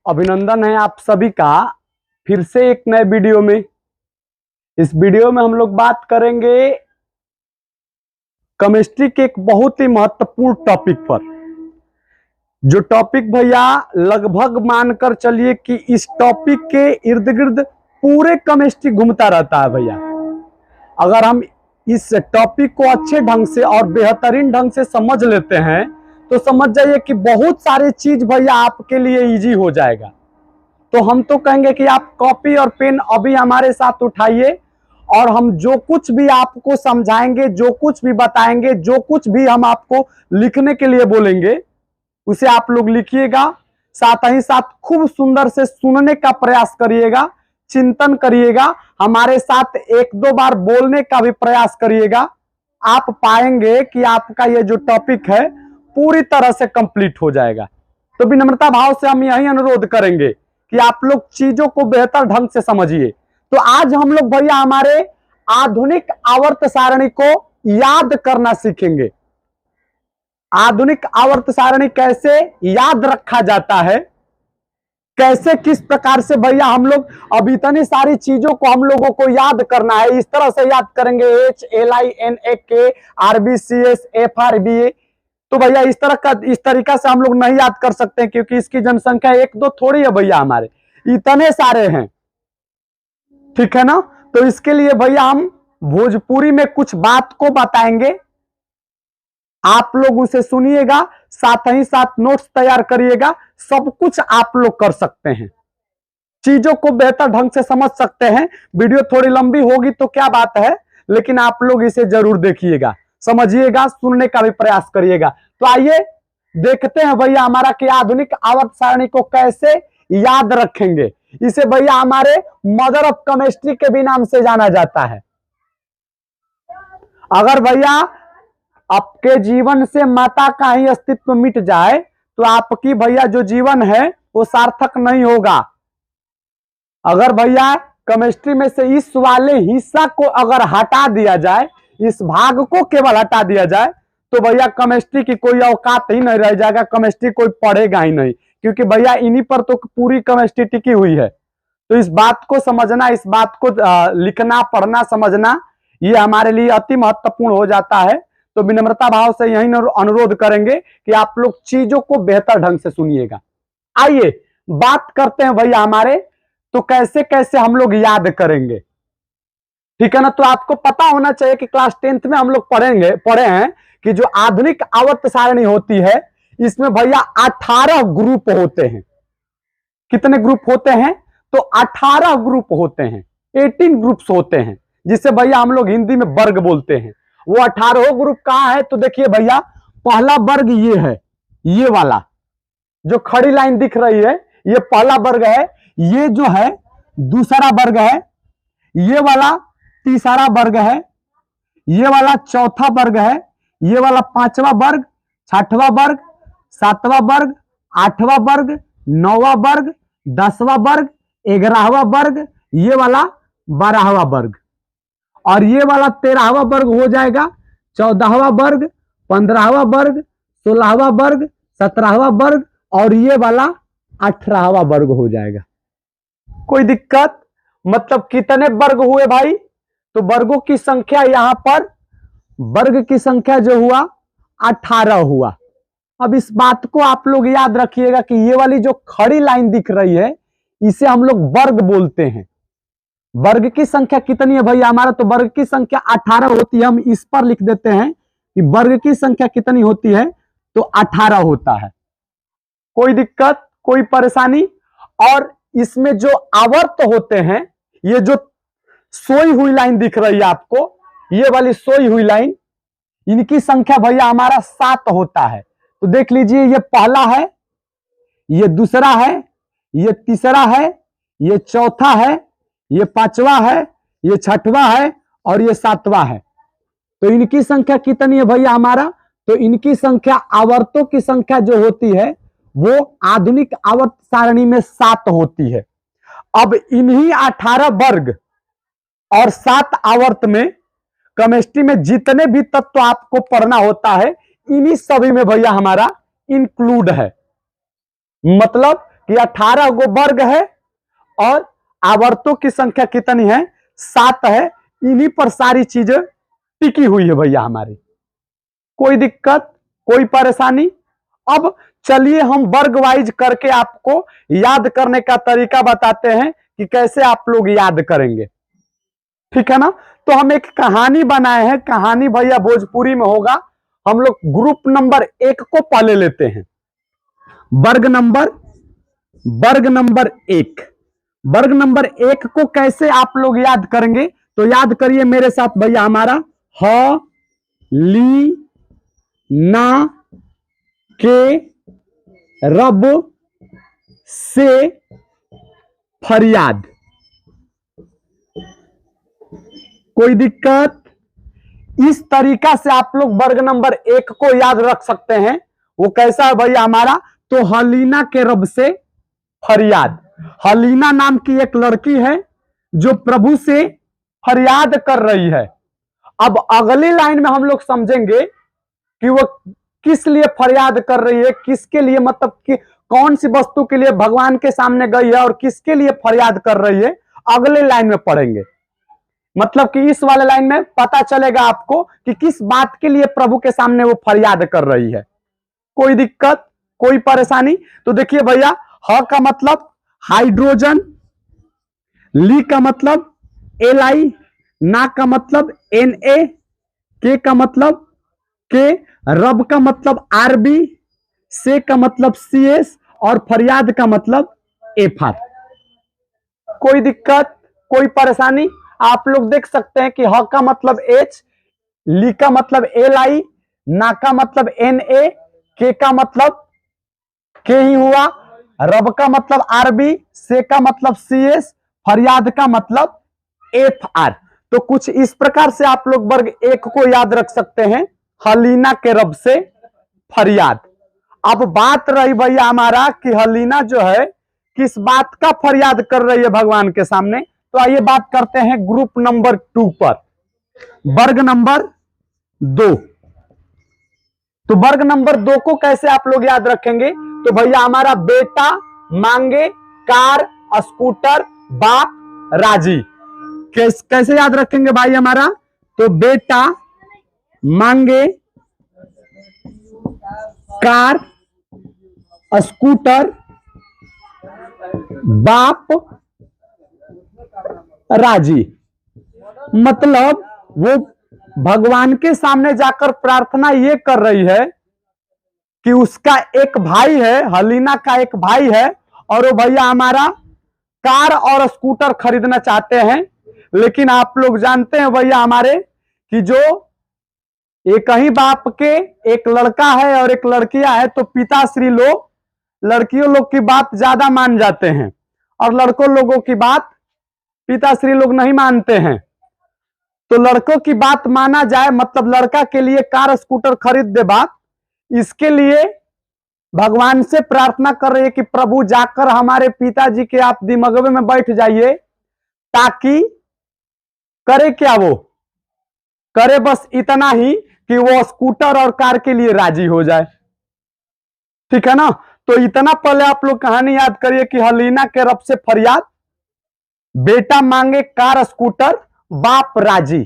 अभिनंदन है आप सभी का फिर से एक नए वीडियो में। इस वीडियो में हम लोग बात करेंगे केमिस्ट्री के एक बहुत ही महत्वपूर्ण टॉपिक पर, जो टॉपिक भैया लगभग मानकर चलिए कि इस टॉपिक के इर्द गिर्द पूरे केमिस्ट्री घूमता रहता है भैया। अगर हम इस टॉपिक को अच्छे ढंग से और बेहतरीन ढंग से समझ लेते हैं तो समझ जाइए कि बहुत सारी चीज भैया आपके लिए इजी हो जाएगा। तो हम तो कहेंगे कि आप कॉपी और पेन अभी हमारे साथ उठाइए और हम जो कुछ भी आपको समझाएंगे, जो कुछ भी बताएंगे, जो कुछ भी हम आपको लिखने के लिए बोलेंगे उसे आप लोग लिखिएगा। साथ ही साथ खूब सुंदर से सुनने का प्रयास करिएगा, चिंतन करिएगा, हमारे साथ एक दो बार बोलने का भी प्रयास करिएगा। आप पाएंगे कि आपका ये जो टॉपिक है पूरी तरह से कंप्लीट हो जाएगा। तो विनम्रता भाव से हम यही अनुरोध करेंगे कि आप लोग चीजों को बेहतर ढंग से समझिए। तो आज हम लोग भैया हमारे आधुनिक आवर्त सारणी को याद करना सीखेंगे। आधुनिक आवर्त सारणी कैसे याद रखा जाता है, कैसे किस प्रकार से भैया हम लोग अब इतनी सारी चीजों को हम लोगों को याद करना है, इस तरह से याद करेंगे HLINAK RBCS FRBA। तो भैया इस तरीका से हम लोग नहीं याद कर सकते क्योंकि इसकी जनसंख्या एक दो थोड़ी है भैया, हमारे इतने सारे हैं, ठीक है ना। तो इसके लिए भैया हम भोजपुरी में कुछ बात को बताएंगे, आप लोग उसे सुनिएगा, साथ ही साथ नोट्स तैयार करिएगा। सब कुछ आप लोग कर सकते हैं, चीजों को बेहतर ढंग से समझ सकते हैं। वीडियो थोड़ी लंबी होगी तो क्या बात है, लेकिन आप लोग इसे जरूर देखिएगा, समझिएगा, सुनने का भी प्रयास करिएगा। तो आइए देखते हैं भैया हमारा कि आधुनिक आवर्त सारणी को कैसे याद रखेंगे। इसे भैया हमारे मदर ऑफ केमिस्ट्री के भी नाम से जाना जाता है। अगर भैया आपके जीवन से माता का ही अस्तित्व मिट जाए तो आपकी भैया जो जीवन है वो सार्थक नहीं होगा। अगर भैया केमिस्ट्री में से इस वाले हिस्सा को अगर हटा दिया जाए, इस भाग को केवल हटा दिया जाए, तो भैया केमिस्ट्री की कोई औकात ही नहीं रह जाएगा, केमिस्ट्री कोई पढ़ेगा ही नहीं, क्योंकि भैया इन्हीं पर तो पूरी केमिस्ट्री टिकी हुई है। तो इस बात को समझना, इस बात को लिखना, पढ़ना, समझना, ये हमारे लिए अति महत्वपूर्ण हो जाता है। तो विनम्रता भाव से यही अनुरोध करेंगे कि आप लोग चीजों को बेहतर ढंग से सुनिएगा। आइए बात करते हैं भैया हमारे, तो कैसे कैसे हम लोग याद करेंगे, ठीक है ना। तो आपको पता होना चाहिए कि क्लास 10th में हम लोग पढ़े हैं कि जो आधुनिक आवर्त सारणी होती है इसमें भैया 18 ग्रुप होते हैं। कितने ग्रुप होते हैं? तो 18 ग्रुप होते हैं, 18 ग्रुप्स होते हैं, जिसे भैया हम लोग हिंदी में वर्ग बोलते हैं। वो 18 ग्रुप कहां है? तो देखिए भैया, पहला वर्ग ये है, ये वाला जो खड़ी लाइन दिख रही है ये पहला वर्ग है, ये जो है दूसरा वर्ग है, ये वाला तीसरा वर्ग है, ये वाला चौथा वर्ग है, ये वाला पांचवा वर्ग, छठवां वर्ग, सातवां वर्ग, आठवां वर्ग, नौवां वर्ग, 10वां वर्ग, 11वां वर्ग, ये वाला 12वां वर्ग, और ये वाला 13वां वर्ग हो जाएगा, 14वां वर्ग, 15वां वर्ग, 16वां वर्ग, 17वां वर्ग, और ये वाला 18वां वर्ग हो जाएगा। कोई दिक्कत? मतलब कितने वर्ग हुए भाई? तो वर्गों की संख्या यहां पर, वर्ग की संख्या जो हुआ 18 हुआ। अब इस बात को आप लोग याद रखिएगा कि ये वाली जो खड़ी लाइन दिख रही है इसे हम लोग वर्ग बोलते हैं। वर्ग की संख्या कितनी है भैया हमारा? तो वर्ग की संख्या 18 होती है। हम इस पर लिख देते हैं कि वर्ग की संख्या कितनी होती है, तो 18 होता है। कोई दिक्कत, कोई परेशानी? और इसमें जो आवर्त होते हैं, ये जो सोई हुई लाइन दिख रही है आपको, ये वाली सोई हुई लाइन, इनकी संख्या भैया हमारा 7 होता है। तो देख लीजिए, ये पहला है, ये दूसरा है, ये तीसरा है, ये चौथा है, ये पांचवा है, ये छठवां है, और ये सातवां है। तो इनकी संख्या कितनी है भैया हमारा? तो इनकी संख्या, आवर्तों की संख्या जो होती है वो आधुनिक आवर्त सारणी में 7 होती है। अब इन्हीं 18 वर्ग और 7 आवर्त में केमिस्ट्री में जितने भी तत्व आपको पढ़ना होता है, इन्हीं सभी में भैया हमारा इंक्लूड है। मतलब कि 18 गो वर्ग है और आवर्तों की संख्या कितनी है, 7 है। इन्हीं पर सारी चीजें टिकी हुई है भैया हमारी। कोई दिक्कत, कोई परेशानी? अब चलिए हम वर्ग वाइज करके आपको याद करने का तरीका बताते हैं कि कैसे आप लोग याद करेंगे, ठीक है ना। तो हम एक कहानी बनाए हैं, कहानी भैया भोजपुरी में होगा। हम लोग ग्रुप नंबर 1 को पहले लेते हैं। वर्ग नंबर 1। वर्ग नंबर 1 को कैसे आप लोग याद करेंगे? तो याद करिए मेरे साथ भैया हमारा ह ली ना के रब से फरियाद। कोई दिक्कत? इस तरीका से आप लोग वर्ग नंबर 1 को याद रख सकते हैं। वो कैसा है भैया हमारा? तो हलीना के रब से फरियाद। हलीना नाम की एक लड़की है जो प्रभु से फरियाद कर रही है। अब अगली लाइन में हम लोग समझेंगे कि वो किस लिए फरियाद कर रही है, किसके लिए, मतलब कि कौन सी वस्तु के लिए भगवान के सामने गई है और किसके लिए फरियाद कर रही है, अगले लाइन में पढ़ेंगे। मतलब कि इस वाले लाइन में पता चलेगा आपको कि किस बात के लिए प्रभु के सामने वो फरियाद कर रही है। कोई दिक्कत, कोई परेशानी? तो देखिए भैया, ह का मतलब हाइड्रोजन, ली का मतलब Li, ना का मतलब Na, के का मतलब के, रब का मतलब Rb, से का मतलब Cs और फरियाद का मतलब Fr। कोई दिक्कत, कोई परेशानी? आप लोग देख सकते हैं कि ह का मतलब H, ली का मतलब Li, ना का मतलब Na, के का मतलब के ही हुआ, रब का मतलब Rb, से का मतलब Cs, फरियाद का मतलब Fr। तो कुछ इस प्रकार से आप लोग वर्ग 1 को याद रख सकते हैं, हलीना के रब से फरियाद। अब बात रही भैया हमारा कि हलीना जो है किस बात का फरियाद कर रही है भगवान के सामने। तो आइए बात करते हैं ग्रुप नंबर 2 पर, वर्ग नंबर 2। तो वर्ग नंबर 2 को कैसे आप लोग याद रखेंगे? तो भैया हमारा बेटा मांगे कार, स्कूटर, बाप राजी। कैसे याद रखेंगे भाई हमारा? तो बेटा मांगे कार, स्कूटर, बाप राजी। मतलब वो भगवान के सामने जाकर प्रार्थना ये कर रही है कि उसका एक भाई है, हलीना का एक भाई है, और वो भैया हमारा कार और स्कूटर खरीदना चाहते हैं। लेकिन आप लोग जानते हैं भैया हमारे कि जो एक ही बाप के एक लड़का है और एक लड़कियां है, तो पिताश्री लोग लड़कियों लोग की बात ज्यादा मान जाते हैं और लड़कों लोगों की बात पिताश्री लोग नहीं मानते हैं। तो लड़कों की बात माना जाए, मतलब लड़का के लिए कार स्कूटर खरीद दे बाप, इसके लिए भगवान से प्रार्थना कर रही है कि प्रभु जाकर हमारे पिताजी के आप दिमगवे में बैठ जाइए, ताकि करे क्या, वो करे बस इतना ही कि वो स्कूटर और कार के लिए राजी हो जाए। ठीक है ना। तो इतना पहले आप लोग कहानी याद करिए कि हलीना के रब से फरियाद, बेटा मांगे कार स्कूटर, बाप राजी।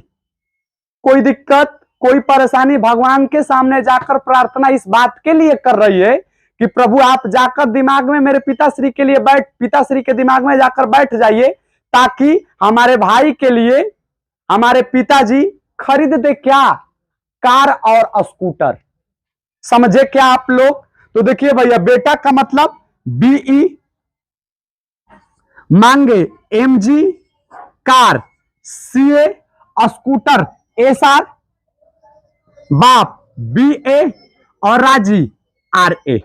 कोई दिक्कत, कोई परेशानी? भगवान के सामने जाकर प्रार्थना इस बात के लिए कर रही है कि प्रभु आप जाकर दिमाग में मेरे पिताश्री के लिए पिताश्री के दिमाग में जाकर बैठ जाइए, ताकि हमारे भाई के लिए हमारे पिताजी खरीद दे क्या, कार और स्कूटर। समझे क्या आप लोग? तो देखिए भैया, बेटा का मतलब BE, मांगे MG, car CA, scooter SR, बाप BA और राजी RA।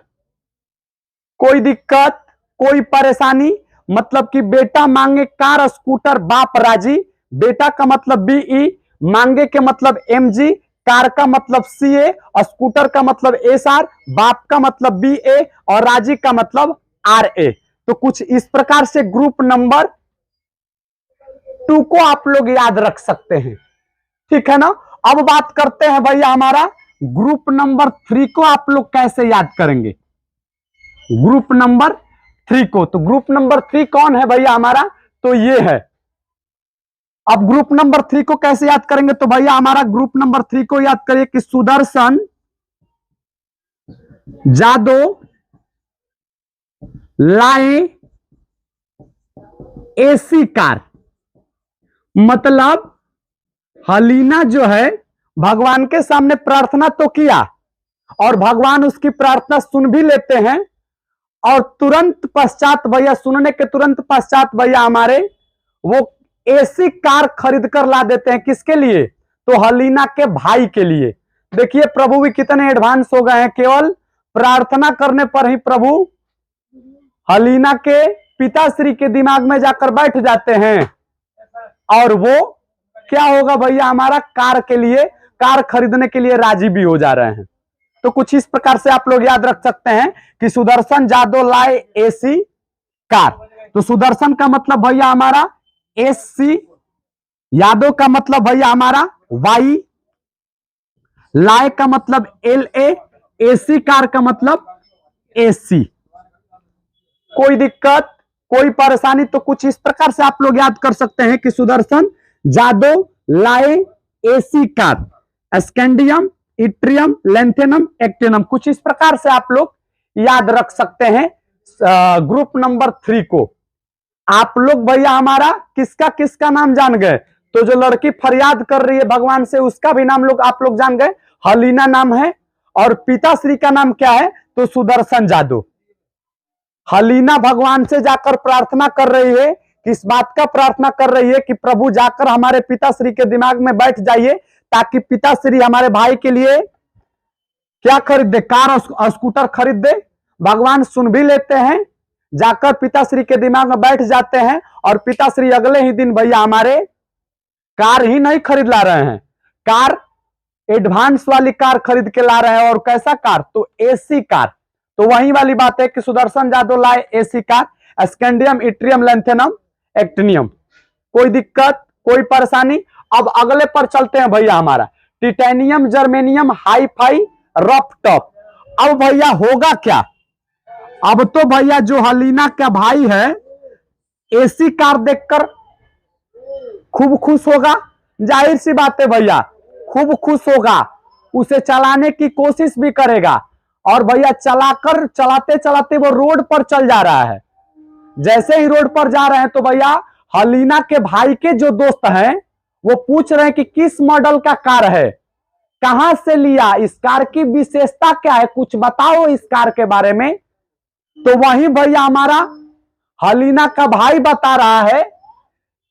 कोई दिक्कत, कोई परेशानी? मतलब कि बेटा मांगे कार स्कूटर, बाप राजी। बेटा का मतलब BE, मांगे के मतलब MG, कार का मतलब CA, स्कूटर का मतलब SR, बाप का मतलब BA और राजी का मतलब RA। तो कुछ इस प्रकार से ग्रुप नंबर 2 को आप लोग याद रख सकते हैं। ठीक है ना। अब बात करते हैं भैया हमारा ग्रुप नंबर 3 को आप लोग कैसे याद करेंगे। ग्रुप नंबर 3 को। तो ग्रुप नंबर 3 कौन है भैया हमारा? तो ये है। अब ग्रुप नंबर 3 को कैसे याद करेंगे? तो भैया हमारा ग्रुप नंबर 3 को याद करिए कि सुदर्शन जादव लाए एसी कार। मतलब हलीना जो है भगवान के सामने प्रार्थना तो किया और भगवान उसकी प्रार्थना सुन भी लेते हैं, और तुरंत पश्चात भैया, सुनने के तुरंत पश्चात भैया हमारे वो एसी कार खरीद कर ला देते हैं। किसके लिए? तो हलीना के भाई के लिए। देखिए प्रभु भी कितने एडवांस हो गए हैं, केवल प्रार्थना करने पर ही प्रभु हलीना के पिताश्री के दिमाग में जाकर बैठ जाते हैं, और वो क्या होगा भैया हमारा, कार के लिए, कार खरीदने के लिए राजी भी हो जा रहे हैं। तो कुछ इस प्रकार से आप लोग याद रख सकते हैं कि सुदर्शन जादव लाए एसी कार। तो सुदर्शन का मतलब भैया हमारा एसी, यादव का मतलब भैया हमारा वाई, लाए का मतलब LA, एसी कार का मतलब एसी। कोई दिक्कत, कोई परेशानी? तो कुछ इस प्रकार से आप लोग याद कर सकते हैं कि सुदर्शन जादव लाए AC car, scandium, yttrium, lanthanum, actinium. कुछ इस प्रकार से आप लोग याद रख सकते हैं ग्रुप नंबर 3 को। आप लोग भैया हमारा किसका किसका नाम जान गए? तो जो लड़की फरियाद कर रही है भगवान से, उसका भी नाम लोग आप लोग जान गए, हलीना नाम है। और पिताश्री का नाम क्या है? तो सुदर्शन जादव। हलीना भगवान से जाकर प्रार्थना कर रही है, किस बात का प्रार्थना कर रही है? कि प्रभु जाकर हमारे पिताश्री के दिमाग में बैठ जाइए, ताकि पिताश्री हमारे भाई के लिए क्या खरीद दे, कार और स्कूटर खरीद दे। भगवान सुन भी लेते हैं, जाकर पिताश्री के दिमाग में बैठ जाते हैं, और पिताश्री अगले ही दिन भैया हमारे कार ही नहीं खरीद ला रहे हैं, कार एडवांस वाली कार खरीद के ला रहे हैं। और कैसा कार? तो एसी कार। तो वही वाली बात है कि सुदर्शन जादव लाए AC car, scandium, yttrium, lanthanum, actinium. कोई दिक्कत, कोई परेशानी? अब अगले पर चलते हैं भैया हमारा, titanium, germanium, hi fi, rough top. अब भैया होगा क्या? अब तो भैया जो हलीना का भाई है एसी कार देखकर खूब खुश होगा, जाहिर सी बात है भैया, खूब खुश होगा, उसे चलाने की कोशिश भी करेगा। और भैया चलाकर चलाते चलाते वो रोड पर चल जा रहा है। जैसे ही रोड पर जा रहे हैं तो भैया हलीना के भाई के जो दोस्त हैं वो पूछ रहे हैं कि किस मॉडल का कार है, कहां से लिया, इस कार की विशेषता क्या है, कुछ बताओ इस कार के बारे में। तो वही भैया हमारा हलीना का भाई बता रहा है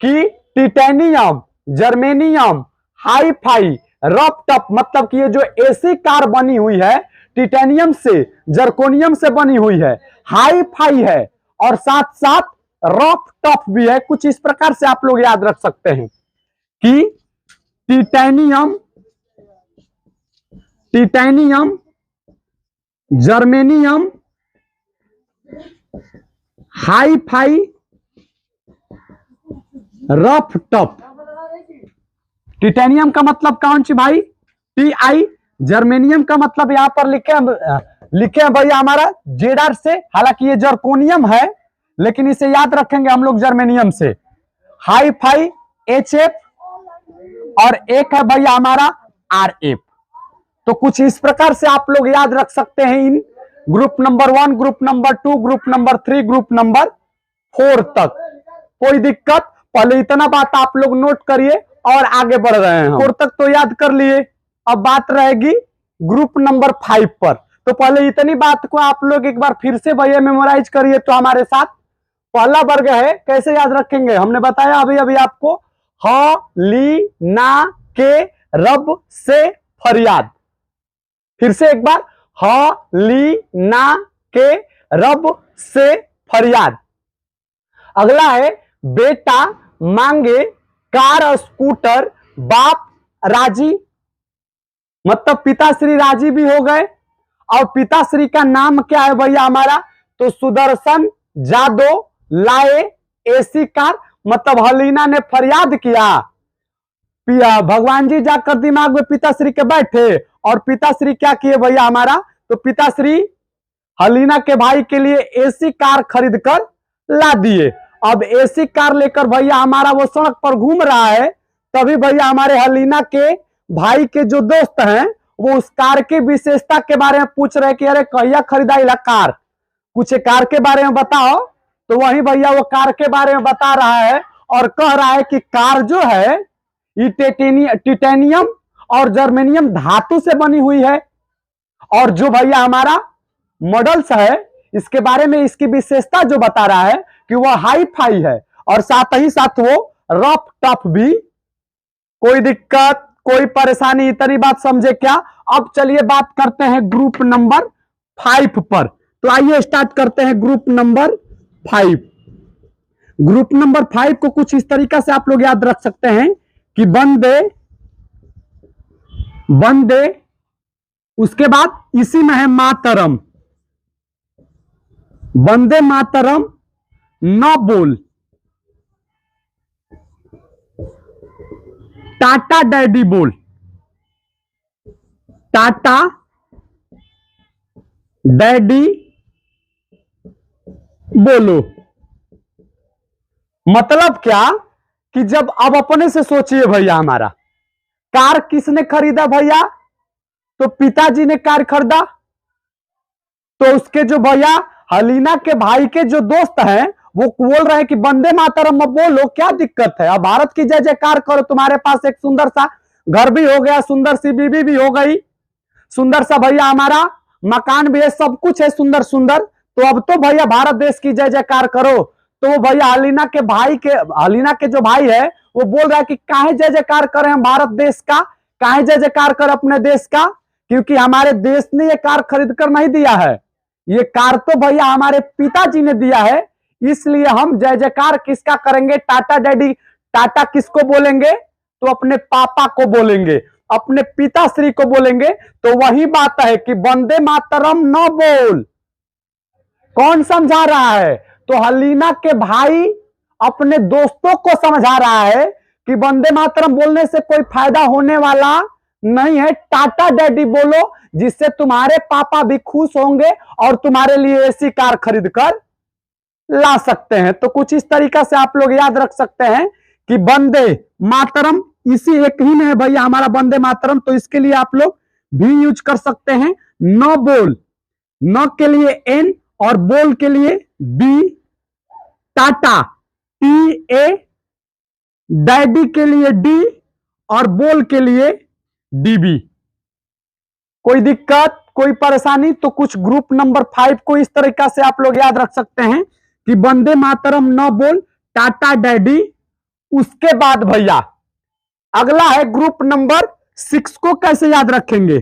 कि titanium, germanium, hi fi, rough top, मतलब कि ये जो एसी कार बनी हुई है टिटेनियम से, जर्कोनियम से बनी हुई है, हाई फाई है, और साथ साथ रफ टॉप भी है। कुछ इस प्रकार से आप लोग याद रख सकते हैं कि titanium, germanium, hi fi, rough top. Titanium का मतलब कौन सी भाई? TI। जर्मेनियम का मतलब यहां पर लिखे भैया हमारा जेडर से, हालांकि ये जर्कोनियम है लेकिन इसे याद रखेंगे हम लोग जर्मेनियम से। हाई फाई HF, और एक है भैया हमारा RF। तो कुछ इस प्रकार से आप लोग याद रख सकते हैं इन group number 1, group number 2, group number 3, group number 4 तक। कोई दिक्कत? पहले इतना बात आप लोग नोट करिए और आगे बढ़ रहे हैं। 4 तक तो याद कर लिए, अब बात रहेगी ग्रुप नंबर 5 पर। तो पहले इतनी बात को आप लोग एक बार फिर से भैया मेमोराइज करिए तो हमारे साथ। पहला वर्ग है, कैसे याद रखेंगे? हमने बताया अभी अभी आपको, हलीना के रब से फरियाद। फिर से एक बार, हलीना के रब से फरियाद। अगला है बेटा मांगे कार और स्कूटर, बाप राजी, मतलब पिताश्री राजी भी हो गए। और पिताश्री का नाम क्या है भैया हमारा? तो सुदर्शन जादव लाए एसी कार। मतलब हलीना ने फरियाद किया, भगवान जी जाकर दिमाग में पिताश्री के बैठे, और पिताश्री क्या किए भैया हमारा? तो पिताश्री हलीना के भाई के लिए एसी कार खरीद कर ला दिए। अब एसी कार लेकर भैया हमारा वो सड़क पर घूम रहा है, तभी भैया हमारे हलीना के भाई के जो दोस्त हैं वो उस कार की विशेषता के बारे में पूछ रहे कि अरे कहिया खरीदाई ला कार, कुछ कार के बारे में बताओ। तो वही भैया वो कार के बारे में बता रहा है और कह रहा है कि कार जो है ये टिटेनियम और जर्मेनियम धातु से बनी हुई है, और जो भैया हमारा मॉडल्स है इसके बारे में इसकी विशेषता जो बता रहा है कि वह हाई फाई है और साथ ही साथ वो रफ टफ भी। कोई दिक्कत कोई परेशानी, इतनी बात समझे क्या? अब चलिए बात करते हैं ग्रुप नंबर 5 पर। तो आइए स्टार्ट करते हैं ग्रुप नंबर 5। ग्रुप नंबर 5 को कुछ इस तरीका से आप लोग याद रख सकते हैं कि वंदे वंदे, उसके बाद इसी में है मातरम, वंदे मातरम न बोल, टाटा डैडी बोल, टाटा डैडी बोलो। मतलब क्या कि जब अब अपने से सोचिए भैया, हमारा कार किसने खरीदा भैया? तो पिताजी ने कार खरीदा। तो उसके जो भैया हलीना के भाई के जो दोस्त हैं वो बोल रहे हैं कि वंदे मातरम बोलो, क्या दिक्कत है? अब भारत की जय जयकार करो, तुम्हारे पास एक सुंदर सा घर भी हो गया, सुंदर सी बीवी भी हो गई, सुंदर सा भैया हमारा मकान भी है, सब कुछ है सुंदर सुंदर। तो अब तो भैया भारत देश की जय जयकार करो। तो वो भैया हलीना के जो भाई है वो बोल रहा है कि काहे जय जयकार करें हम भारत देश का, काहे जय जयकार कर अपने देश का, क्योंकि हमारे देश ने ये कार खरीद कर नहीं दिया है, ये कार तो भैया हमारे पिताजी ने दिया है, इसलिए हम जय जयकार किसका करेंगे? टाटा डैडी। टाटा किसको बोलेंगे? तो अपने पापा को बोलेंगे, अपने पिताश्री को बोलेंगे। तो वही बात है कि वंदे मातरम न बोल। कौन समझा रहा है? तो हलीना के भाई अपने दोस्तों को समझा रहा है कि वंदे मातरम बोलने से कोई फायदा होने वाला नहीं है, टाटा डैडी बोलो, जिससे तुम्हारे पापा भी खुश होंगे और तुम्हारे लिए ऐसी कार खरीद कर ला सकते हैं। तो कुछ इस तरीका से आप लोग याद रख सकते हैं कि वंदे मातरम इसी एक ही में है भैया हमारा वंदे मातरम। तो इसके लिए आप लोग भी यूज कर सकते हैं न बोल, न के लिए एन और बोल के लिए बी, टाटा TA, डैडी के लिए डी और बोल के लिए DB। कोई दिक्कत कोई परेशानी? तो कुछ ग्रुप नंबर 5 को इस तरीका से आप लोग याद रख सकते हैं कि वंदे मातरम न बोल, टाटा डैडी। उसके बाद भैया अगला है ग्रुप नंबर 6 को कैसे याद रखेंगे?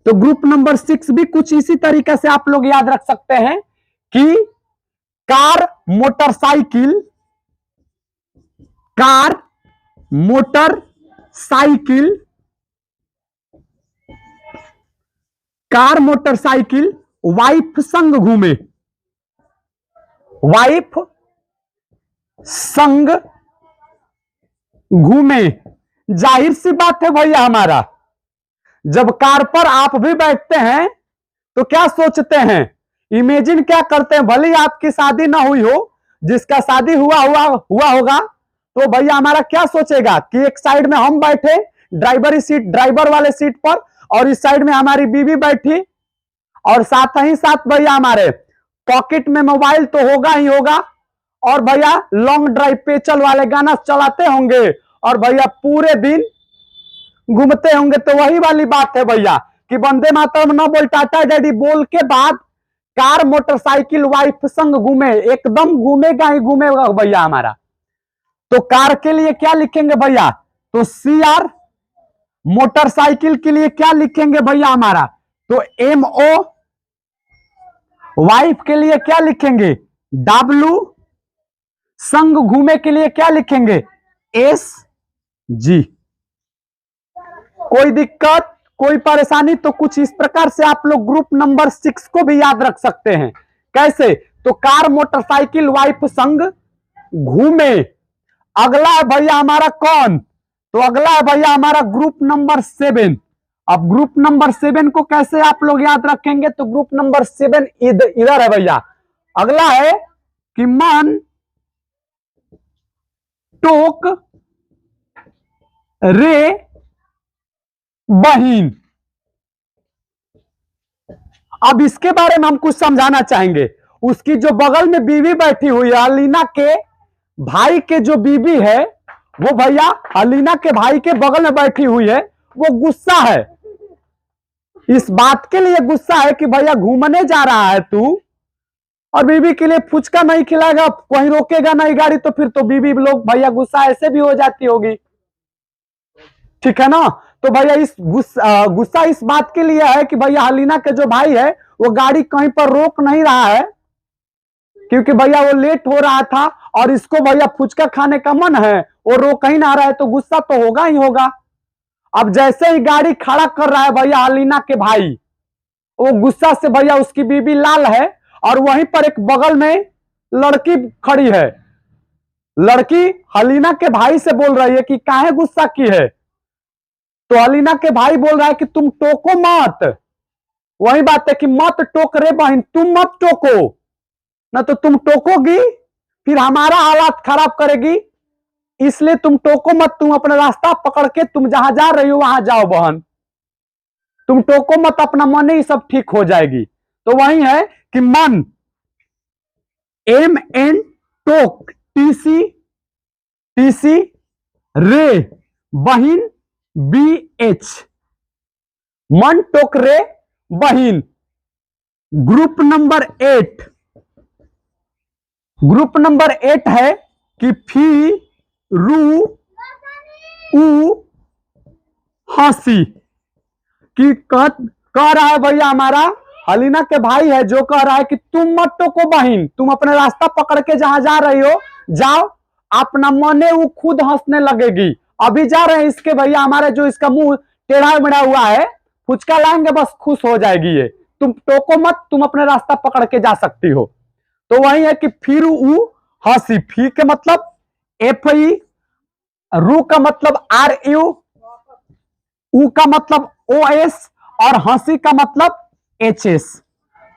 तो ग्रुप नंबर 6 भी कुछ इसी तरीके से आप लोग याद रख सकते हैं कि car motorcycle, car motorcycle, car motorcycle wife संग घूमे, वाइफ संग घूमे। जाहिर सी बात है भैया हमारा, जब कार पर आप भी बैठते हैं तो क्या सोचते हैं, इमेजिन क्या करते हैं? भले आपकी शादी ना हुई हो, जिसका शादी हुआ होगा तो भैया हमारा क्या सोचेगा कि एक साइड में हम बैठे ड्राइवर वाले सीट पर, और इस साइड में हमारी बीवी बैठी, और साथ ही साथ भैया हमारे पॉकेट में मोबाइल तो होगा ही होगा, और भैया लॉन्ग ड्राइव पे चल वाले गाना चलाते होंगे, और भैया पूरे दिन घूमते होंगे। तो वही वाली बात है भैया कि वंदे मातरम न बोल, टाटा डैडी बोल के बाद कार मोटरसाइकिल वाइफ संग घूमे, एकदम घूमेगा ही घूमेगा भैया हमारा। तो कार के लिए क्या लिखेंगे भैया? तो CR। मोटरसाइकिल के लिए क्या लिखेंगे भैया हमारा? तो MO। वाइफ के लिए क्या लिखेंगे? W। संग घूमे के लिए क्या लिखेंगे? SG। कोई दिक्कत कोई परेशानी? तो कुछ इस प्रकार से आप लोग ग्रुप नंबर 6 को भी याद रख सकते हैं। कैसे? तो कार मोटरसाइकिल वाइफ संग घूमे। अगला है भैया हमारा कौन? तो अगला है भैया हमारा ग्रुप नंबर 7। अब ग्रुप नंबर 7 को कैसे आप लोग याद रखेंगे? तो ग्रुप नंबर 7 इधर है भैया। अगला है कि मन टोक रे बहिन। अब इसके बारे में हम कुछ समझाना चाहेंगे। उसकी जो बगल में बीवी बैठी हुई है, अलीना के भाई के जो बीवी है वो भैया अलीना के भाई के बगल में बैठी हुई है, वो गुस्सा है। इस बात के लिए गुस्सा है कि भैया घूमने जा रहा है तू और बीवी के लिए फुचका नहीं खिलाएगा, कहीं रोकेगा नहीं गाड़ी, तो फिर तो बीवी लोग भैया गुस्सा ऐसे भी हो जाती होगी, ठीक है ना। तो भैया इस गुस्सा इस बात के लिए है कि भैया अलीना के जो भाई है वो गाड़ी कहीं पर रोक नहीं रहा है, क्योंकि भैया वो लेट हो रहा था और इसको भैया फुचका खाने का मन है, वो रोक ही ना रहा है, तो गुस्सा तो होगा ही होगा। अब जैसे ही गाड़ी खड़ा कर रहा है भैया अलीना के भाई, वो गुस्सा से भैया उसकी बीबी लाल है और वहीं पर एक बगल में लड़की खड़ी है। लड़की अलीना के भाई से बोल रही है कि काहे गुस्सा की है? तो अलीना के भाई बोल रहा है कि तुम टोको मत। वही बात है कि मत टोक रे बहन, तुम मत टोको, ना तो तुम टोकोगी फिर हमारा हालात खराब करेगी, इसलिए तुम टोको मत, तुम अपना रास्ता पकड़ के तुम जहां जा रही हो वहां जाओ बहन, तुम टोको मत, अपना मन ही सब ठीक हो जाएगी। तो वही है कि मन MN टोक TC रे बहिन BH, मन टोक रे बहिन। ग्रुप नंबर 8 है कि फी रू उ हंसी, कि कह रहा है भैया हमारा अलीना के भाई है जो कह रहा है कि तुम मत टोको बहिन, तुम अपने रास्ता पकड़ के जहां जा रही हो जाओ, अपना मने वो खुद हंसने लगेगी। अभी जा रहे हैं इसके भैया हमारे जो इसका मुंह टेढ़ा मेढ़ा हुआ है, फुचका लाएंगे बस खुश हो जाएगी ये, तुम टोको मत, तुम अपने रास्ता पकड़ के जा सकती हो। तो वही है कि फिर उ हंसी, फी के मतलब FI, रू का मतलब RU, उ का मतलब OS और हंसी का मतलब HS।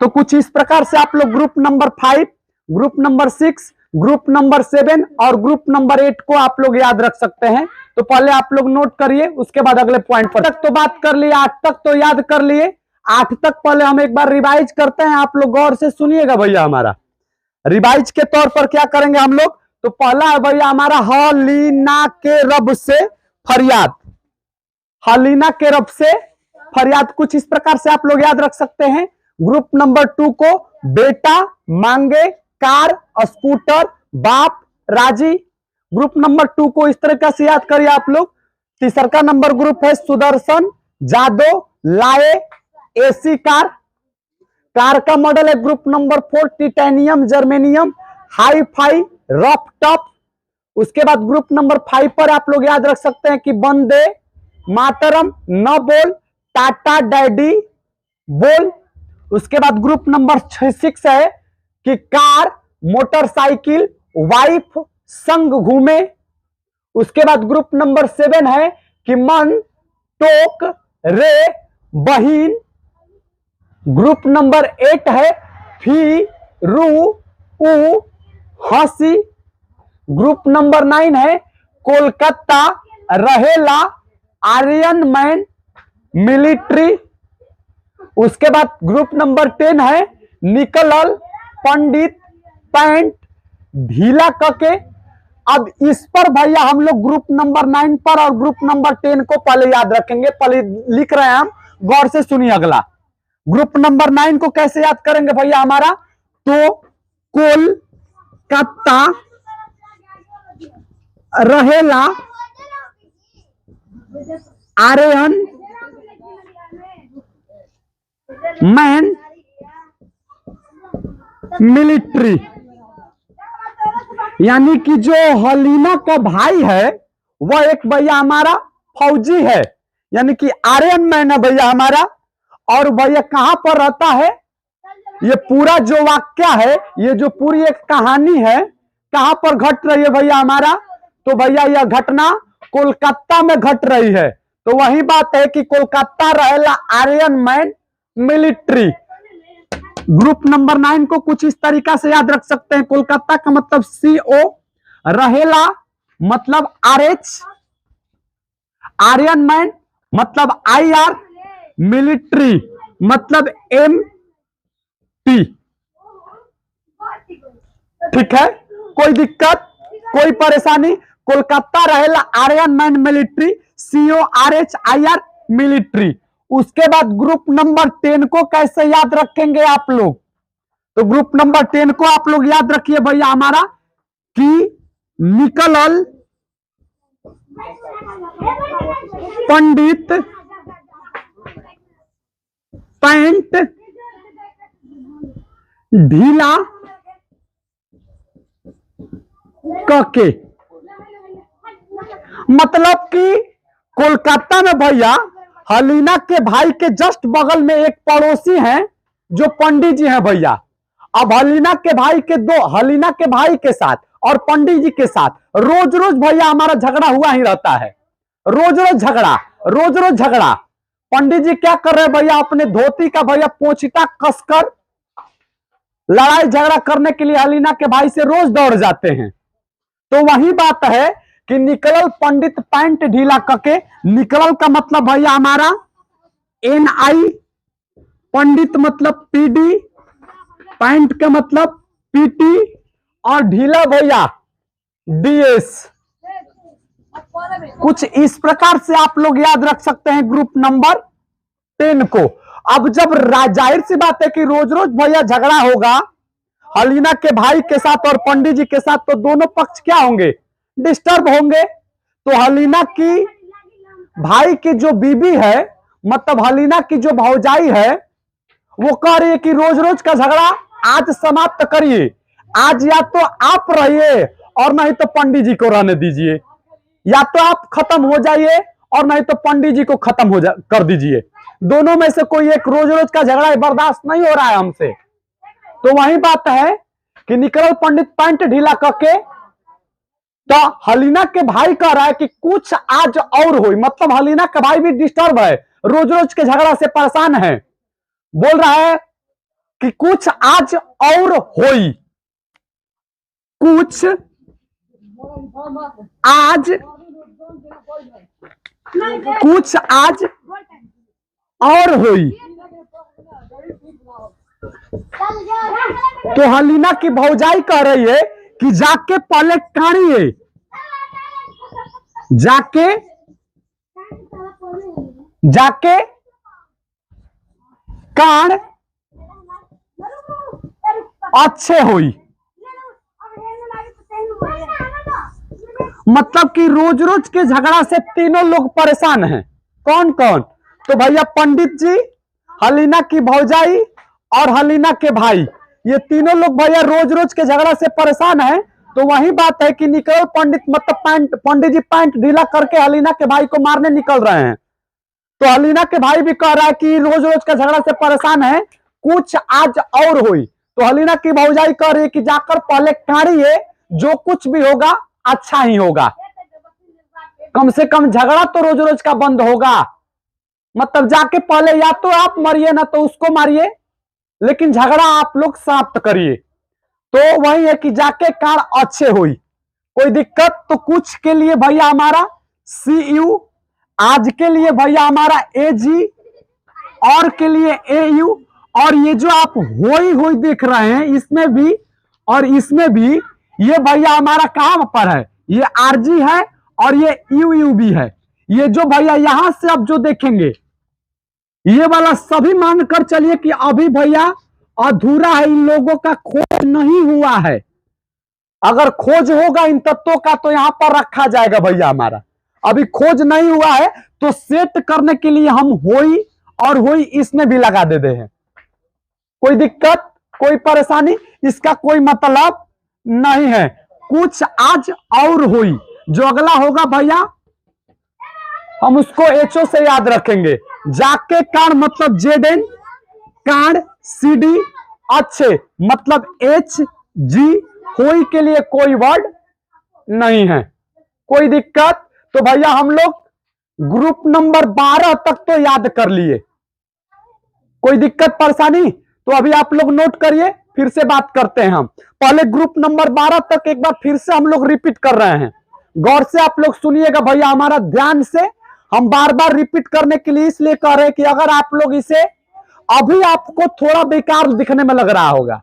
तो कुछ इस प्रकार से आप लोग group number 5, group number 6, group number 7 और ग्रुप नंबर 8 को आप लोग याद रख सकते हैं। तो पहले आप लोग नोट करिए, उसके बाद अगले पॉइंट पर। तक तो बात कर लिए, 8 तक तो याद कर लिए, 8 तक पहले हम एक बार रिवाइज करते हैं, आप लोग गौर से सुनिएगा भैया। हमारा रिवाइज के तौर पर क्या करेंगे हम लोग? तो पहला है भैया हमारा हलीना के रब से फरियाद, हलीना के रब से फरियाद, कुछ इस प्रकार से आप लोग याद रख सकते हैं। ग्रुप नंबर 2 को बेटा मांगे कार स्कूटर बाप राजी, ग्रुप नंबर 2 को इस तरह से याद करिए आप लोग। तीसरा का नंबर ग्रुप है सुदर्शन जादव लाए AC कार, कार का मॉडल है group number 4 titanium germanium hi fi rough top. उसके बाद ग्रुप नंबर 5 पर आप लोग याद रख सकते हैं कि वंदे मातरम न बोल टाटा डैडी बोल। उसके बाद ग्रुप नंबर 6 है कि कार मोटरसाइकिल वाइफ संग घूमे। उसके बाद ग्रुप नंबर 7 है कि मन टोक रे बहिन। ग्रुप नंबर 8 है फी रू उ हंसी। ग्रुप नंबर 9 है कोलकाता रहेला आर्यन मैन मिलिट्री। उसके बाद ग्रुप नंबर 10 है निकलल पंडित पैंट ढीला करके। अब इस पर भैया हम लोग ग्रुप नंबर 9 पर और ग्रुप नंबर 10 को पहले याद रखेंगे, पहले लिख रहे हैं हम, गौर से सुनिए। अगला ग्रुप नंबर 9 को कैसे याद करेंगे भैया हमारा? तो कोलकाता रहेला आर्यन मैन मिलिट्री, यानी कि जो हलीना का भाई है वह एक भैया हमारा फौजी है, यानी कि आर्यन मैन है भैया हमारा। और भैया कहां पर रहता है? ये पूरा जो वाक्य है, ये जो पूरी एक कहानी है, कहां पर घट रही है भैया हमारा? तो भैया यह घटना कोलकाता में घट रही है। तो वही बात है कि कोलकाता रहेला Aryan man military. Group number 9 को कुछ इस तरीका से याद रख सकते हैं। कोलकाता का मतलब CO, रहेला मतलब RH, आर्यन मैन मतलब IR, मिलिट्री मतलब MP। ठीक है, कोई दिक्कत, कोई परेशानी? कोलकाता रहेला Aryan man military, CORHIR military. उसके बाद ग्रुप नंबर 10 को कैसे याद रखेंगे आप लोग? तो ग्रुप नंबर 10 को आप लोग याद रखिए भैया हमारा कि निकलल पंडित पैंट ढीला कके। मतलब कि कोलकाता में भैया हलीना के भाई के जस्ट बगल में एक पड़ोसी हैं जो पंडित जी हैं भैया। अब हलीना के भाई के साथ और पंडित जी के साथ रोज रोज भैया हमारा झगड़ा हुआ ही रहता है। रोज रोज झगड़ा। पंडित जी क्या कर रहे हैं भैया? अपने धोती का भैया पोंछिता कसकर लड़ाई झगड़ा करने के लिए हलीना के भाई से रोज दौड़ जाते हैं। तो वही बात है कि निकलल पंडित पैंट ढीला करके। निकलल का मतलब भैया हमारा NI, पंडित मतलब PD, पैंट का मतलब PT और ढीला भैया DS। कुछ इस प्रकार से आप लोग याद रख सकते हैं ग्रुप नंबर 10 को। अब जब जाहिर सी बात है कि रोज रोज भैया झगड़ा होगा हलीना के भाई के साथ और पंडित जी के साथ, तो दोनों पक्ष क्या होंगे? डिस्टर्ब होंगे। तो हलीना की भाई की जो बीबी है, मतलब हलीना की जो भौजाई है, वो कह रही है कि रोज रोज का झगड़ा आज समाप्त करिए। आज या तो आप रहिए और नहीं तो पंडित जी को रहने दीजिए। या तो आप खत्म हो जाइए और नहीं तो पंडित जी को खत्म कर दीजिए। दोनों में से कोई एक। रोज रोज का झगड़ा बर्दाश्त नहीं हो रहा है हमसे। तो वही बात है कि निकलल पंडित पैंट ढीला करके। तो हलीना के भाई कह रहा है कि कुछ आज और हो। मतलब हलीना का भाई भी डिस्टर्ब है, रोज रोज के झगड़ा से परेशान है। बोल रहा है कि कुछ आज और होई, कुछ आज और होई। तो हलीना की भौजाई कह रही है कि जाके पहले काढ़िए, जाके कान अच्छे हुई। मतलब कि रोज रोज के झगड़ा से तीनों लोग परेशान हैं। कौन कौन? तो भैया पंडित जी, हलीना की भौजाई और हलीना के भाई, ये तीनों लोग भैया रोज रोज के झगड़ा से परेशान हैं। तो वही बात है कि निकल पंडित मतलब पंडित जी पैंट ढीला करके हलीना के भाई को मारने निकल रहे हैं। तो हलीना के भाई भी कह रहा है कि रोज रोज का झगड़ा से परेशान है, कुछ आज और हुई। तो हलीना की भौजाई कह रही है कि जाकर पहले काढ़िए, जो कुछ भी होगा अच्छा ही होगा। कम से कम झगड़ा तो रोज रोज का बंद होगा। मतलब जाके पहले या तो आप मरिए ना तो उसको मारिए, लेकिन झगड़ा आप लोग समाप्त करिए। तो वही है कि जाके कान अच्छे हुई। कोई दिक्कत? तो कुछ के लिए भैया हमारा CU, आज के लिए भैया हमारा AG, और के लिए AU। और ये जो आप होई देख रहे हैं इसमें भी और इसमें भी, ये भैया हमारा कहां पर है? ये RG है और ये UU भी है। ये जो भैया यहां से अब जो देखेंगे ये वाला सभी मानकर चलिए कि अभी भैया अधूरा है, इन लोगों का खोज नहीं हुआ है। अगर खोज होगा इन तत्वों का तो यहां पर रखा जाएगा भैया हमारा। अभी खोज नहीं हुआ है तो सेट करने के लिए हम होई और होई इसमें भी लगा देते हैं। कोई दिक्कत, कोई परेशानी? इसका कोई मतलब नहीं है। कुछ आज और हुई, जो अगला होगा भैया हम उसको HO से याद रखेंगे। जाके कान मतलब ZN, कान CD, अच्छे मतलब HG। होई के लिए कोई वर्ड नहीं है। कोई दिक्कत? तो भैया हम लोग ग्रुप नंबर 12 तक तो याद कर लिए। कोई दिक्कत परेशानी? तो अभी आप लोग नोट करिए, फिर से बात करते हैं हम। पहले ग्रुप नंबर 12 तक एक बार फिर से हम लोग रिपीट कर रहे हैं। गौर से आप लोग सुनिएगा भैया, हमारा ध्यान से। हम बार बार रिपीट करने के लिए इसलिए कह रहे हैं कि अगर आप लोग इसे, अभी आपको थोड़ा बेकार दिखने में लग रहा होगा,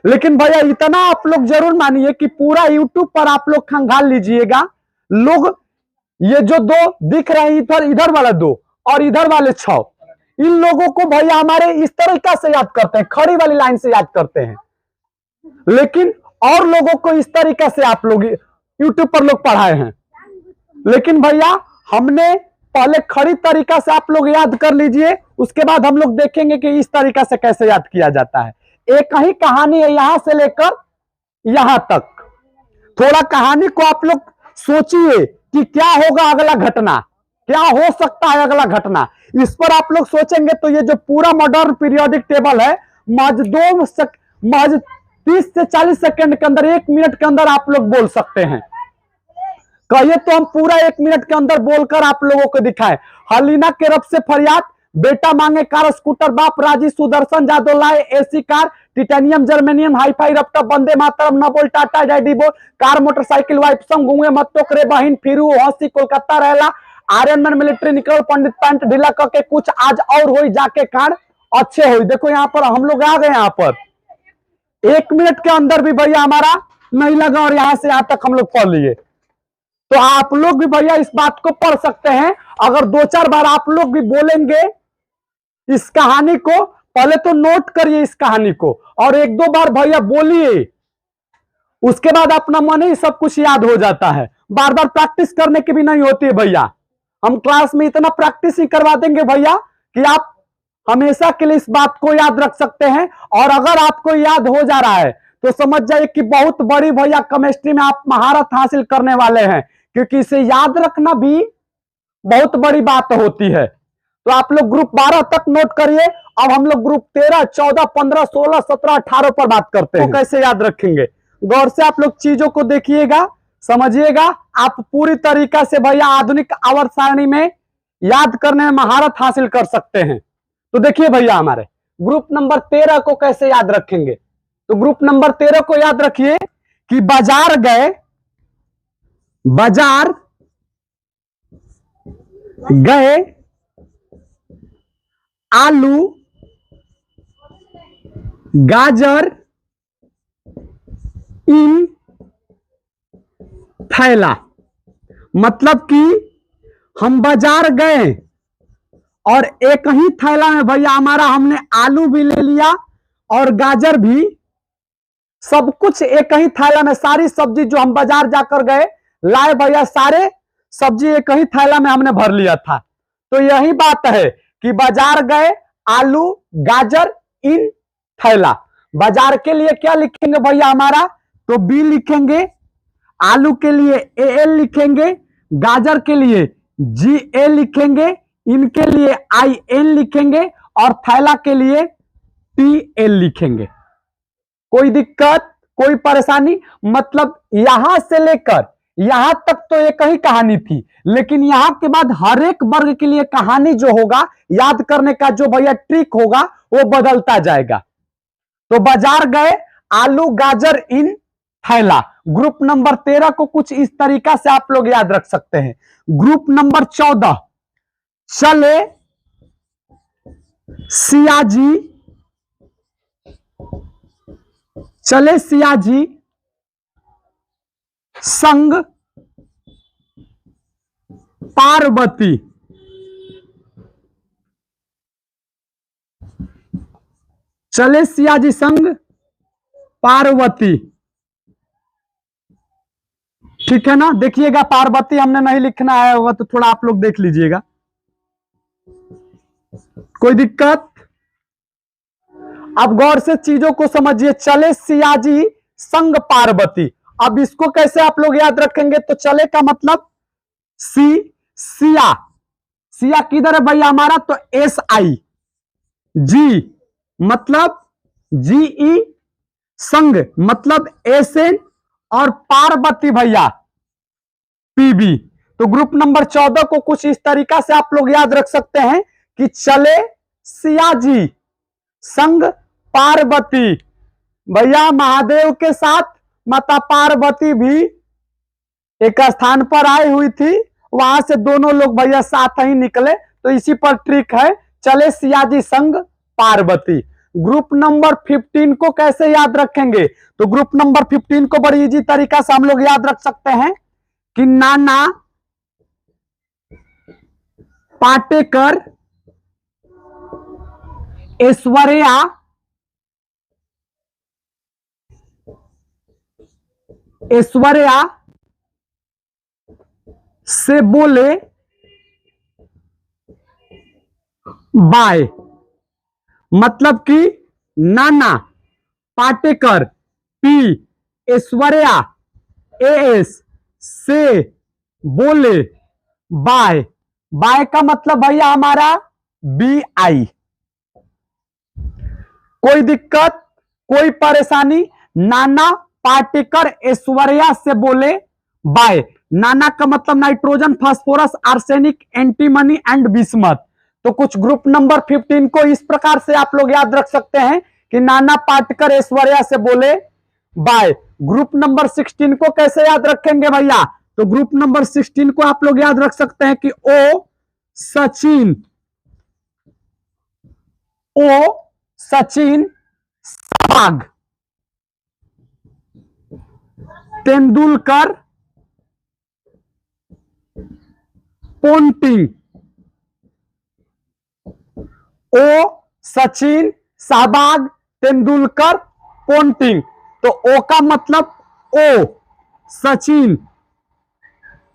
लेकिन भैया इतना आप लोग जरूर मानिए कि पूरा यूट्यूब पर आप लोग खंगाल लीजिएगा। लोग ये जो दो दिख रहे हैं, इधर इधर वाला 2 और इधर वाले 6, इन लोगों को भैया हमारे इस तरीका से याद करते हैं, खड़ी वाली लाइन से याद करते हैं। लेकिन और लोगों को इस तरीका से आप लोग यूट्यूब पर लोग पढ़ाए हैं। लेकिन भैया हमने पहले खड़ी तरीका से आप लोग याद कर लीजिए, उसके बाद हम लोग देखेंगे कि इस तरीका से कैसे याद किया जाता है। एक ही कहानी है यहां से लेकर यहां तक। थोड़ा कहानी को आप लोग सोचिए कि क्या होगा अगला घटना, क्या हो सकता है अगला घटना। इस पर आप लोग सोचेंगे तो ये जो पूरा मॉडर्न पीरियोडिक टेबल है, महज 30 से 40 सेकंड के अंदर, 1 मिनट के अंदर आप लोग बोल सकते हैं। कहिए तो हम पूरा 1 मिनट के अंदर बोलकर आप लोगों को दिखाए। हलीना के रब से फरियाद, बेटा मांगे कार स्कूटर, बाप राजी सुदर्शन जादव लाए AC car, titanium germanium hi fi रफ्ता, वंदे मातरम न बोल टाटा डैडी बोल, कार मोटरसाइकिल वाइफ संग घूमे मत तो करे बहिन फिरू हंसी कोलकाता रहला, आर्यन मैन मिलिट्री निकल पंडित पैंट ढीला करके कुछ आज और हो जाके कांड अच्छे हो। देखो यहाँ पर हम लोग आ गए, यहाँ पर 1 मिनट के अंदर भी भैया हमारा नहीं लगा और यहां से यहां तक हम लोग पढ़ लिए। तो आप लोग भी भैया इस बात को पढ़ सकते हैं। अगर 2-4 बार आप लोग भी बोलेंगे इस कहानी को, पहले तो नोट करिए इस कहानी को, और 1-2 बार भैया बोलिए, उसके बाद अपना मन ही सब कुछ याद हो जाता है। बार बार प्रैक्टिस करने की भी नहीं होती है भैया। हम क्लास में इतना प्रैक्टिस ही करवा देंगे भैया कि आप हमेशा के लिए इस बात को याद रख सकते हैं। और अगर आपको याद हो जा रहा है तो समझ जाइए कि बहुत बड़ी भैया केमिस्ट्री में आप महारत हासिल करने वाले हैं, क्योंकि इसे याद रखना भी बहुत बड़ी बात होती है। तो आप लोग ग्रुप 12 तक नोट करिए। अब हम लोग ग्रुप 13, 14, 15, 16, 17, 18 पर बात करते हैं। तो कैसे याद रखेंगे, गौर से आप लोग चीजों को देखिएगा, समझिएगा। आप पूरी तरीका से भैया आधुनिक आवर्त सारणी में याद करने में महारत हासिल कर सकते हैं। तो देखिए भैया हमारे ग्रुप नंबर 13 को कैसे याद रखेंगे। तो ग्रुप नंबर 13 को याद रखिए कि बाजार गए, बाजार गए आलू गाजर इन थैला। मतलब कि हम बाजार गए और एक ही थैला में भैया हमारा हमने आलू भी ले लिया और गाजर भी, सब कुछ एक ही थैला में, सारी सब्जी जो हम बाजार जाकर गए लाए भैया, सारे सब्जी एक ही थैला में हमने भर लिया था। तो यही बात है कि बाजार गए आलू गाजर इन थैला। बाजार के लिए क्या लिखेंगे भैया हमारा, तो बी लिखेंगे, आलू के लिए AL लिखेंगे, गाजर के लिए GA लिखेंगे, इनके लिए IN लिखेंगे और थैला के लिए TL लिखेंगे। कोई दिक्कत, कोई परेशानी? मतलब यहां से लेकर यहां तक तो एक ही कहानी थी, लेकिन यहां के बाद हर एक वर्ग के लिए कहानी जो होगा, याद करने का जो भैया ट्रिक होगा, वो बदलता जाएगा। तो बाजार गए आलू गाजर इन थैला। ग्रुप नंबर 13 को कुछ इस तरीका से आप लोग याद रख सकते हैं। ग्रुप नंबर 14, चले सियाजी, चले सियाजी संग पार्वती। चले सियाजी संग पार्वती, ठीक है ना। देखिएगा पार्वती हमने नहीं लिखना है होगा तो थोड़ा आप लोग देख लीजिएगा, कोई दिक्कत? अब गौर से चीजों को समझिए। चले सियाजी संग पार्वती, अब इसको कैसे आप लोग याद रखेंगे, तो चले का मतलब सिया, सिया किधर है भैया हमारा, तो SI, जी मतलब GE, संग मतलब SN और पार्वती भैया PB। तो ग्रुप नंबर 14 को कुछ इस तरीका से आप लोग याद रख सकते हैं कि चले सियाजी संग पार्वती। भैया महादेव के साथ माता पार्वती भी एक स्थान पर आई हुई थी, वहां से दोनों लोग भैया साथ ही निकले। तो इसी पर ट्रिक है, चले सियाजी संग पार्वती। ग्रुप नंबर 15 को कैसे याद रखेंगे? तो ग्रुप नंबर 15 को बड़ी इजी तरीका से हम लोग याद रख सकते हैं कि नाना पाटेकर ऐश्वर्या से बोले बाय। मतलब कि नाना पाटेकर पी ऐश्वर्या एस से बोले बाय। बाय का मतलब भैया हमारा बी आई। कोई दिक्कत, कोई परेशानी? नाना पाटेकर ऐश्वर्या से बोले बाय। नाना का मतलब nitrogen, phosphorus, arsenic, antimony and bismuth. तो कुछ ग्रुप नंबर 15 को इस प्रकार से आप लोग याद रख सकते हैं कि नाना पाटेकर ऐश्वर्या से बोले बाय। ग्रुप नंबर 16 को कैसे याद रखेंगे भैया? तो ग्रुप नंबर 16 को आप लोग याद रख सकते हैं कि O Sachin Sehwag Tendulkar Ponting. O Sachin Sehwag Tendulkar Ponting. तो ओ का मतलब O Sachin,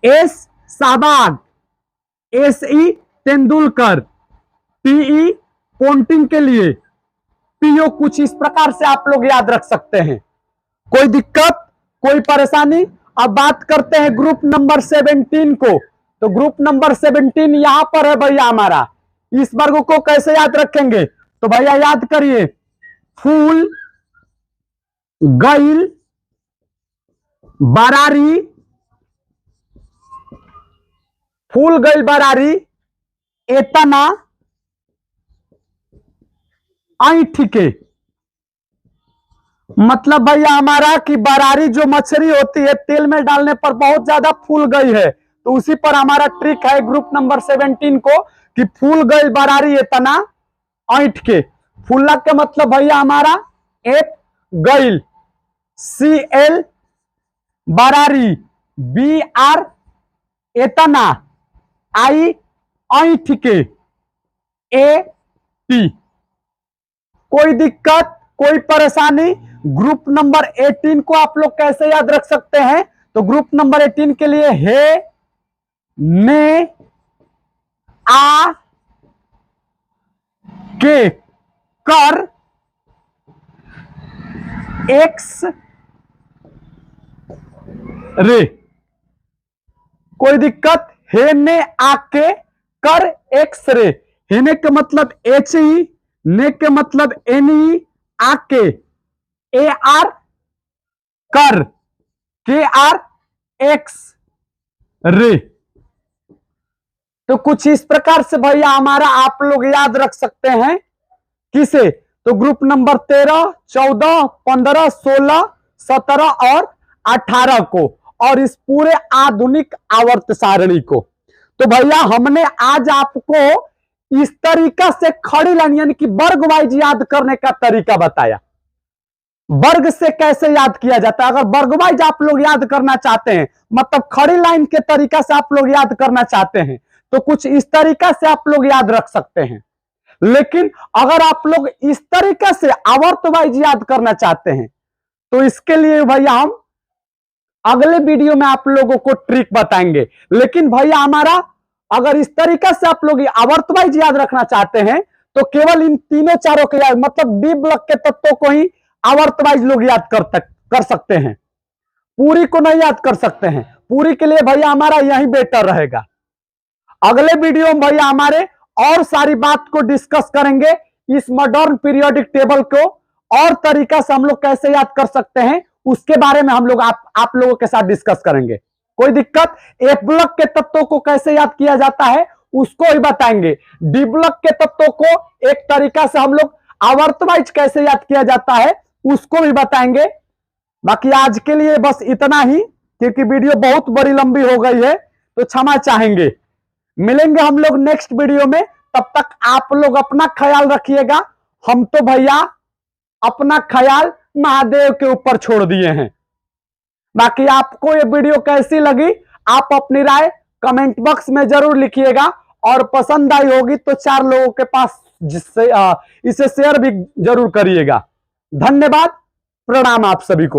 S Sehwag, S E Tendulkar, PE Ponting के लिए पीओ। कुछ इस प्रकार से आप लोग याद रख सकते हैं। कोई दिक्कत, कोई परेशानी? अब बात करते हैं ग्रुप नंबर 17 को। तो ग्रुप नंबर 17 यहां पर है भैया हमारा। इस वर्ग को कैसे याद रखेंगे? तो भैया याद करिए, फूल गईल बरारी, फूल गईल बरारी एतना ऐठ के। मतलब भैया हमारा कि बरारी जो मछली होती है तेल में डालने पर बहुत ज्यादा फूल गई है, तो उसी पर हमारा ट्रिक है ग्रुप नंबर 17 को कि फूल गई बरारी इतना ऐठ के। फूला का मतलब भैया हमारा एक गईल, CL बरारी BR इतना I ऐठ के AT। कोई दिक्कत, कोई परेशानी? ग्रुप नंबर 18 को आप लोग कैसे याद रख सकते हैं? तो ग्रुप नंबर 18 के लिए हे ने आ के कर एक्स रे। कोई दिक्कत? हे ने आके कर एक्स रे। हेने का मतलब HE, ने के मतलब NE, आके AR कर KR एक्स रे। तो कुछ इस प्रकार से भैया हमारा आप लोग याद रख सकते हैं। किसे? तो ग्रुप नंबर 13, 14, 15, 16, 17 और 18 को, और इस पूरे आधुनिक आवर्त सारणी को। तो भैया हमने आज आपको इस तरीका से खड़ी लाइन यानी कि वर्ग वाइज याद करने का तरीका बताया। वर्ग से कैसे याद किया जाता है? अगर वर्ग वाइज आप लोग याद करना चाहते हैं, मतलब खड़ी लाइन के तरीका से आप लोग याद करना चाहते हैं, तो कुछ इस तरीका से आप लोग याद रख सकते हैं। लेकिन अगर आप लोग इस तरीके से आवर्त वाइज याद करना चाहते हैं, तो इसके लिए भैया हम अगले वीडियो में आप लोगों को ट्रिक बताएंगे। लेकिन भैया हमारा अगर इस तरीके से आप लोग आवर्त वाइज याद रखना चाहते हैं, तो केवल इन तीनों चारों के याद, मतलब डी ब्लॉक के तत्वों को ही आवर्त वाइज लोग याद कर सकते हैं, पूरी को नहीं याद कर सकते हैं। पूरी के लिए भैया हमारा यही बेटर रहेगा। अगले वीडियो में भैया हमारे और सारी बात को डिस्कस करेंगे, इस मॉडर्न पीरियोडिक टेबल को और तरीका से हम लोग कैसे याद कर सकते हैं, उसके बारे में हम लोग आप लोगों के साथ डिस्कस करेंगे। कोई दिक्कत? एफ ब्लॉक के तत्वों को कैसे याद किया जाता है उसको ही बताएंगे। डी ब्लॉक के तत्वों को एक तरीका से हम लोग आवर्त वाइज कैसे याद किया जाता है उसको भी बताएंगे। बाकी आज के लिए बस इतना ही, क्योंकि वीडियो बहुत बड़ी लंबी हो गई है तो क्षमा चाहेंगे। मिलेंगे हम लोग नेक्स्ट वीडियो में, तब तक आप लोग अपना ख्याल रखिएगा। हम तो भैया अपना ख्याल महादेव के ऊपर छोड़ दिए हैं। बाकी आपको ये वीडियो कैसी लगी आप अपनी राय कमेंट बॉक्स में जरूर लिखिएगा, और पसंद आई होगी तो 4 लोगों के पास जिससे इसे शेयर भी जरूर करिएगा। धन्यवाद, प्रणाम आप सभी को।